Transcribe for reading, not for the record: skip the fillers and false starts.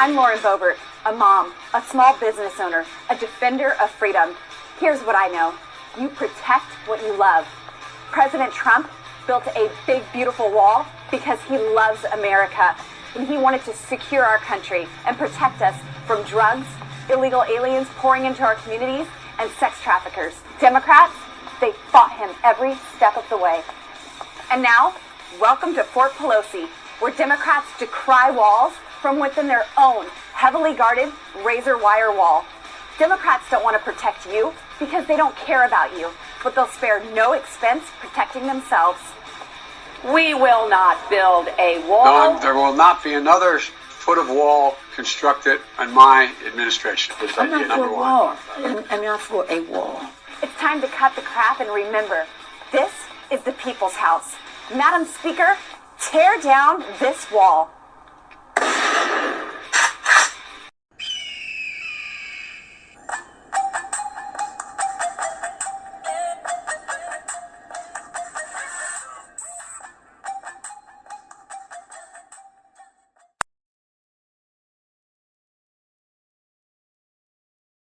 I'm Lauren Boebert, a mom, a small business owner, a defender of freedom. Here's what I know. You protect what you love. President Trump built a big, beautiful wall because he loves America, and he wanted to secure our country and protect us from drugs, illegal aliens pouring into our communities, and sex traffickers. Democrats, they fought him every step of the way. And now, welcome to Fort Pelosi, where Democrats decry walls from within their own heavily guarded razor wire wall. Democrats don't want to protect you because they don't care about you, but they'll spare no expense protecting themselves. We will not build a wall. No, there will not be another foot of wall constructed in my administration. I'm not for a wall. I'm not for a wall. It's time to cut the crap and remember, this is the people's house. Madam Speaker, tear down this wall.